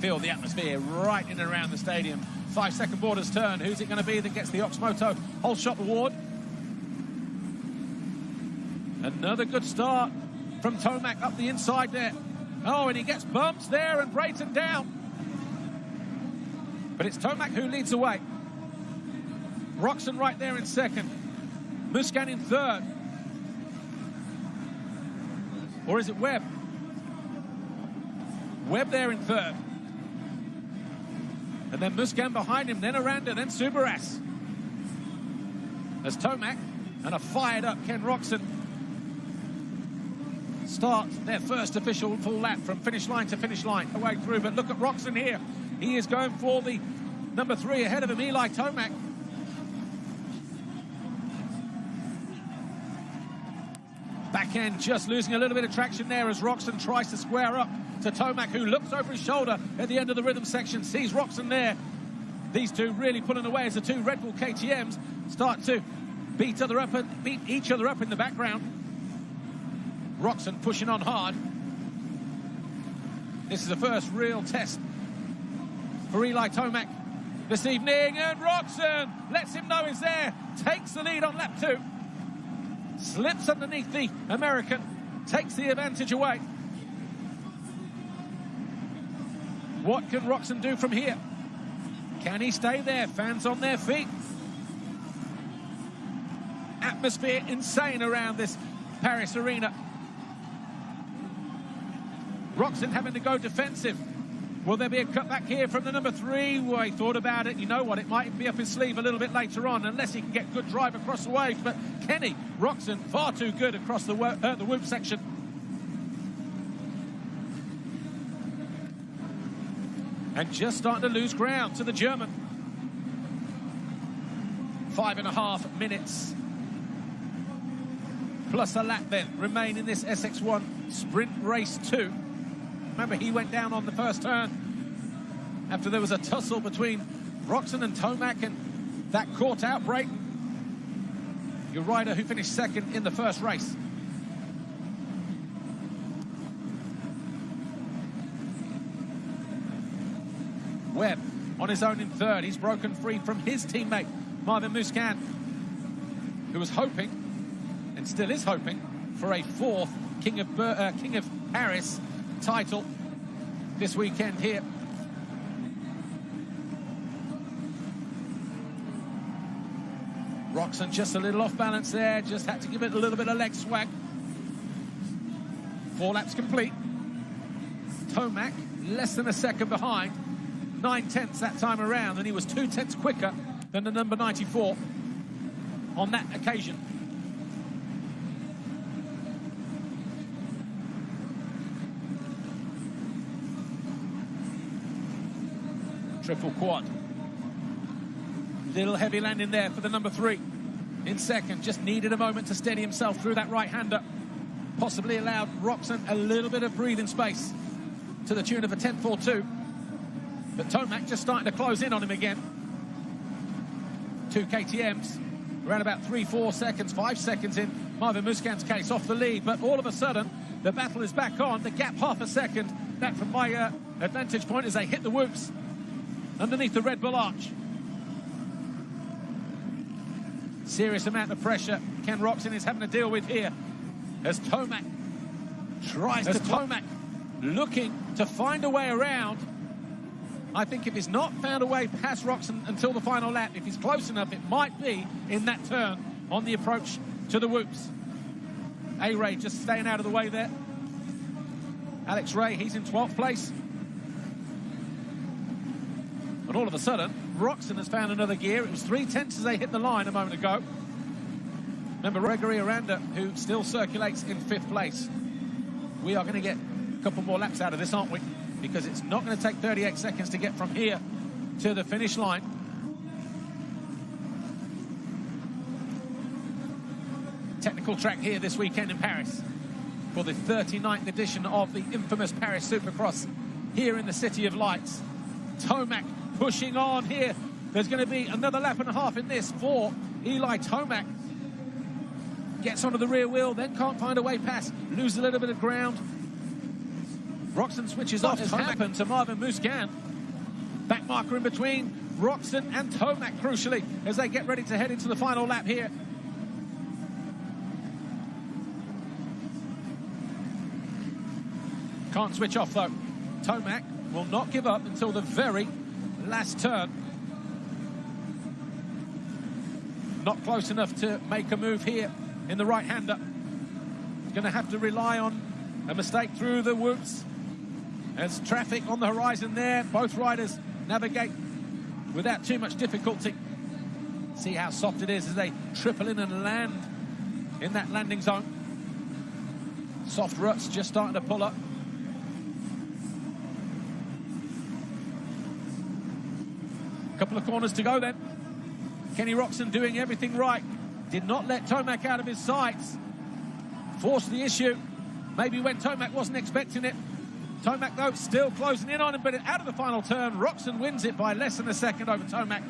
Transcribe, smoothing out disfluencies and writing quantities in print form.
feel the atmosphere right in and around the stadium. 5-second borders turn. Who's it going to be that gets the Oxmoto whole shot award? Another good start from Tomac up the inside there. Oh, and he gets bumps there and Brayton down. But it's Tomac who leads away. Roczen right there in second. Musquin in third. Or is it Webb? Webb there in third. And then Musquin behind him, then Aranda, then Supercross. As Tomac and a fired-up Ken Roczen start their first official full lap from finish line to finish line, away through. But look at Roczen here. He is going for the number 3 ahead of him, Eli Tomac. Back end just losing a little bit of traction there as Roczen tries to square up to Tomac, who looks over his shoulder at the end of the rhythm section, sees Roczen there. These two really pulling away as the two Red Bull KTMs start to beat each other up in the background. Roczen pushing on hard. This is the first real test for Eli Tomac this evening, and Roczen lets him know he's there, takes the lead on lap 2. Slips underneath the American, takes the advantage away. What can Roczen do from here? Can he stay there? Fans on their feet. Atmosphere insane around this Paris arena. Roczen having to go defensive. Will there be a cutback here from the number 3? Well, he thought about it. You know what? It might be up his sleeve a little bit later on, unless he can get good drive across the waves. But Kenny Roczen, far too good across the whoop section. And just starting to lose ground to the German. 5.5 minutes. Plus a lap then remain in this SX1 Sprint Race 2. Remember, he went down on the first turn after there was a tussle between Roczen and Tomac, and that caught out Brayton, your rider who finished second in the first race. Webb on his own in third. He's broken free from his teammate, Marvin Musquin, who was hoping, and still is hoping, for a 4th King of Paris title this weekend here. Roczen just a little off balance there, just had to give it a little bit of leg swag. 4 laps complete. Tomac less than a second behind, 9/10 that time around, and he was 2/10 quicker than the number 94 on that occasion. Triple quad. Little heavy landing there for the number 3 in second. Just needed a moment to steady himself through that right-hander. Possibly allowed Roczen a little bit of breathing space to the tune of a 10.42. But Tomac just starting to close in on him again. 2 KTMs, around about 3-4 seconds, 5 seconds in Marvin Musquin's case, off the lead. But all of a sudden, the battle is back on. The gap half a second. That from my advantage point as they hit the whoops underneath the Red Bull arch. Serious amount of pressure Ken Roczen is having to deal with here as Tomac tries to... Tomac looking to find a way around. I think if he's not found a way past Roczen until the final lap, if he's close enough, it might be in that turn on the approach to the whoops. A-Ray just staying out of the way there. Alex Ray, he's in 12th place. And all of a sudden, Roczen has found another gear. It was 3/10 as they hit the line a moment ago. Remember, Gregory Aranda, who still circulates in 5th place. We are going to get a couple more laps out of this, aren't we? Because it's not going to take 38 seconds to get from here to the finish line. Technical track here this weekend in Paris for the 39th edition of the infamous Paris Supercross here in the City of Lights. Tomac pushing on here. There's going to be another lap and a half in this for Eli Tomac. Gets onto the rear wheel, then can't find a way past. Loses a little bit of ground. Roczen switches off. Has happened to Marvin Muscan. Back marker in between Roczen and Tomac, crucially, as they get ready to head into the final lap here. Can't switch off, though. Tomac will not give up until the very last turn. Not close enough to make a move here in the right-hander. Going to have to rely on a mistake through the woods. There's traffic on the horizon there. Both riders navigate without too much difficulty. See how soft it is as they triple in and land in that landing zone. Soft ruts just starting to pull up. Couple of corners to go then. Kenny Roczen doing everything right. Did not let Tomac out of his sights. Forced the issue. Maybe when Tomac wasn't expecting it. Tomac, though, still closing in on him, but out of the final turn, Roczen wins it by less than a second over Tomac.